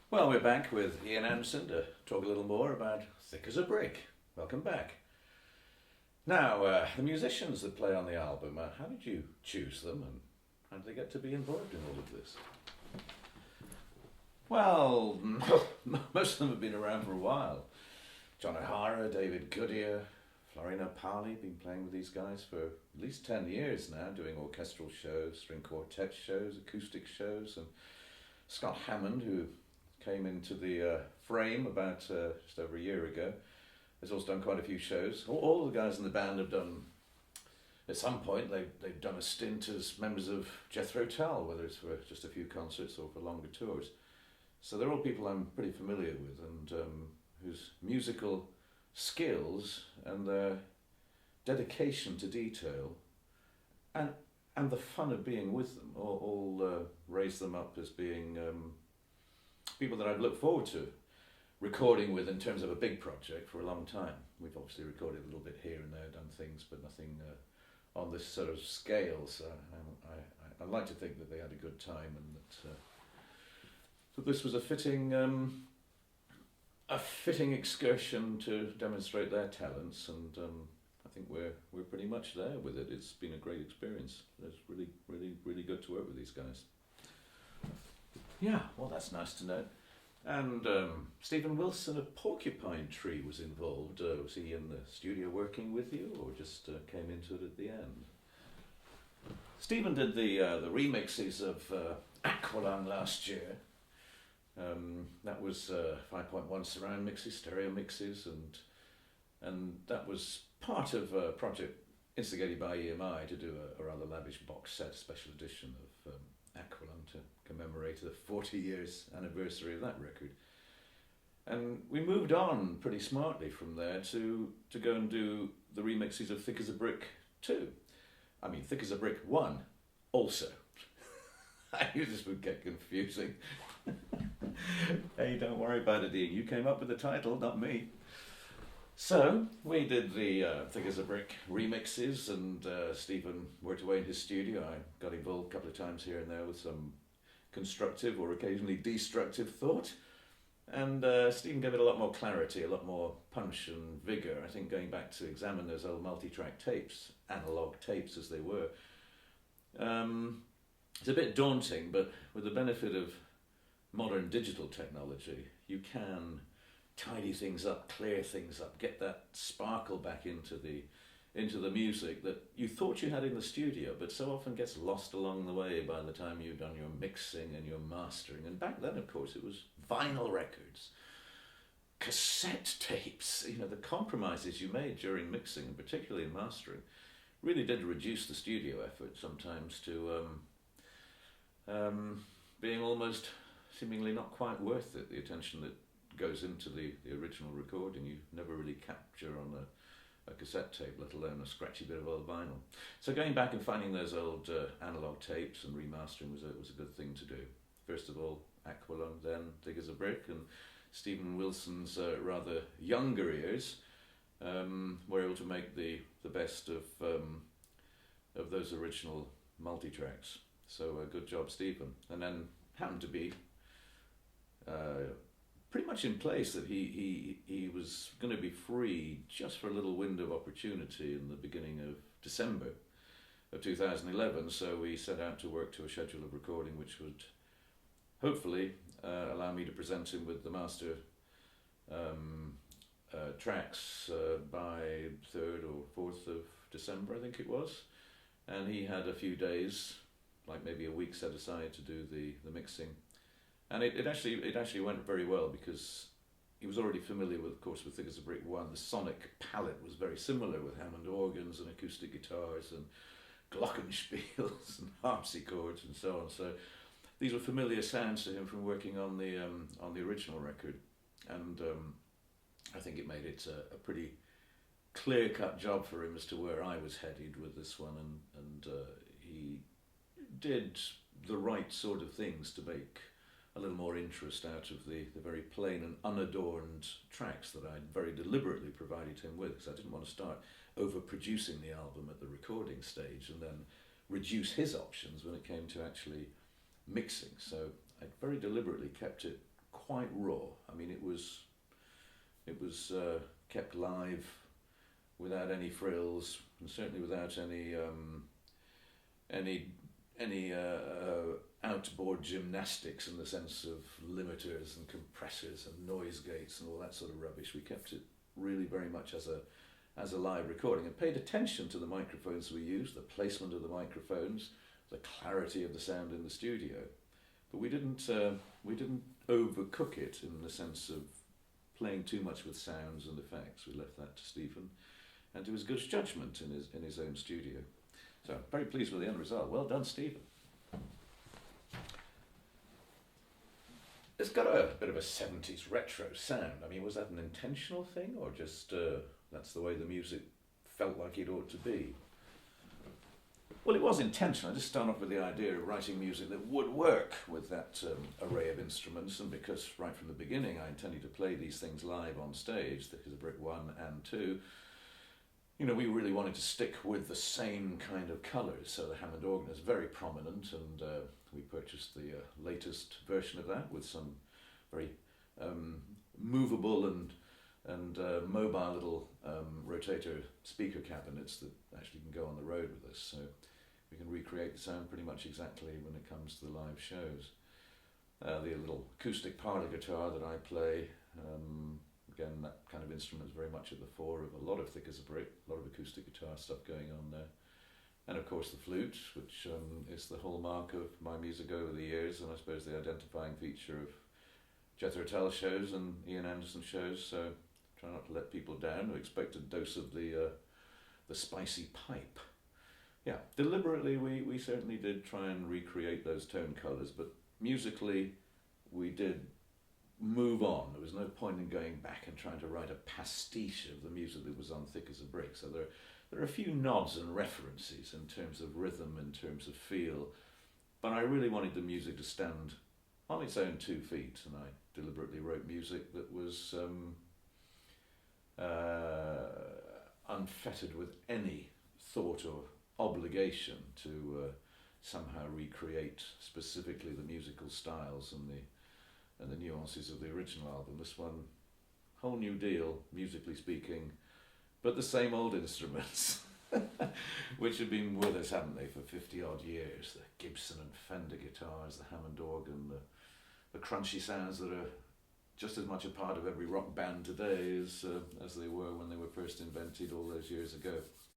Well, we're back with Ian Anderson to talk a little more about Thick as a Brick. Welcome back. Now, the musicians that play on the album, how did you choose them and how did they get to be involved in all of this? Well, most of them have been around for a while. John O'Hara, David Goodyear, Florina Pali, been playing with these guys for at least 10 years now, doing orchestral shows, string quartet shows, acoustic shows, and Scott Hammond, who came into the frame about just over a year ago, has also done quite a few shows. All the guys in the band have done, at some point, they've done a stint as members of Jethro Tull, whether it's for just a few concerts or for longer tours. So they're all people I'm pretty familiar with and whose musical skills and their dedication to detail and the fun of being with them all raise them up as being people that I've looked forward to recording with in terms of a big project for a long time. We've obviously recorded a little bit here and there, done things, but nothing on this sort of scale. So I like to think that they had a good time and that this was a fitting excursion to demonstrate their talents, and I think we're pretty much there with it. It's been a great experience. It's really good to work with these guys. Yeah, well, that's nice to know. And Stephen Wilson of Porcupine Tree was involved. Was he in the studio working with you, or just came into it at the end? Stephen did the remixes of Aqualung last year. That was 5.1 surround mixes, stereo mixes, and that was part of a project instigated by EMI to do a rather lavish box set, special edition of Aqualung to commemorate the 40 years anniversary of that record. And we moved on pretty smartly from there to go and do the remixes of Thick as a Brick 2. I mean, Thick as a Brick 1 also. I knew this would get confusing. Hey, don't worry about it, Ian. You came up with the title, not me. So, we did the Thick as a Brick remixes, and Stephen worked away in his studio. I got involved a couple of times here and there with some constructive or occasionally destructive thought. And Stephen gave it a lot more clarity, a lot more punch and vigour. I think going back to examine those old multi-track tapes, analogue tapes as they were, it's a bit daunting, but with the benefit of modern digital technology, you can tidy things up, clear things up, get that sparkle back into the music that you thought you had in the studio, but so often gets lost along the way by the time you've done your mixing and your mastering. And back then, of course, it was vinyl records, cassette tapes. You know, the compromises you made during mixing, and particularly in mastering, really did reduce the studio effort sometimes to being almost seemingly not quite worth it, the attention that goes into the original recording. You never really capture on a cassette tape, let alone a scratchy bit of old vinyl. So going back and finding those old analog tapes and remastering was a good thing to do. First of all, Aqualung, then Thick as a Brick, and Stephen Wilson's rather younger ears were able to make the best of those original multi-tracks. So good job, Stephen. And then happened to be pretty much in place that he was going to be free just for a little window of opportunity in the beginning of December of 2011, so we set out to work to a schedule of recording which would hopefully allow me to present him with the master tracks by 3rd or 4th of December, I think it was, and he had a few days, like maybe a week set aside to do the mixing. And it actually went very well because he was already familiar with, of course, with Thick as a Brick 1. The sonic palette was very similar with Hammond organs and acoustic guitars and glockenspiels and harpsichords and so on. So these were familiar sounds to him from working on the original record, and I think it made it a pretty clear-cut job for him as to where I was headed with this one, and he did the right sort of things to make a little more interest out of the very plain and unadorned tracks that I very deliberately provided him with, because I didn't want to start overproducing the album at the recording stage and then reduce his options when it came to actually mixing. So I very deliberately kept it quite raw. I mean, it was kept live without any frills, and certainly without any outboard gymnastics in the sense of limiters and compressors and noise gates and all that sort of rubbish. We kept it really very much as a live recording, and paid attention to the microphones we used, the placement of the microphones, the clarity of the sound in the studio. But we didn't overcook it in the sense of playing too much with sounds and effects. We left that to Stephen and to his good judgment in his own studio. So I'm very pleased with the end result. Well done, Stephen. It's got a bit of a 70s retro sound. I mean, was that an intentional thing, or just that's the way the music felt like it ought to be? Well, it was intentional. I just started off with the idea of writing music that would work with that array of instruments, and because right from the beginning I intended to play these things live on stage, Thick as a Brick 1 and 2, you know, we really wanted to stick with the same kind of colours. So the Hammond organ is very prominent, and we purchased the latest version of that with some very movable and mobile little rotator speaker cabinets that actually can go on the road with us. So we can recreate the sound pretty much exactly when it comes to the live shows. The little acoustic parlor guitar that I play, again, that kind of instrument is very much at the fore of a lot of Thick as a Brick, a lot of acoustic guitar stuff going on there. And of course the flute, which is the hallmark of my music over the years, and I suppose the identifying feature of Jethro Tull shows and Ian Anderson shows, so try not to let people down who expect a dose of the spicy pipe. Yeah, deliberately we certainly did try and recreate those tone colours, but musically we did move on. There was no point in going back and trying to write a pastiche of the music that was on Thick as a Brick. So there are a few nods and references in terms of rhythm, in terms of feel, but I really wanted the music to stand on its own 2 feet, and I deliberately wrote music that was unfettered with any thought or obligation to somehow recreate specifically the musical styles and the nuances of the original album. This one, whole new deal, musically speaking, but the same old instruments, which have been with us, haven't they, for 50 odd years. The Gibson and Fender guitars, the Hammond organ, the crunchy sounds that are just as much a part of every rock band today as they were when they were first invented all those years ago.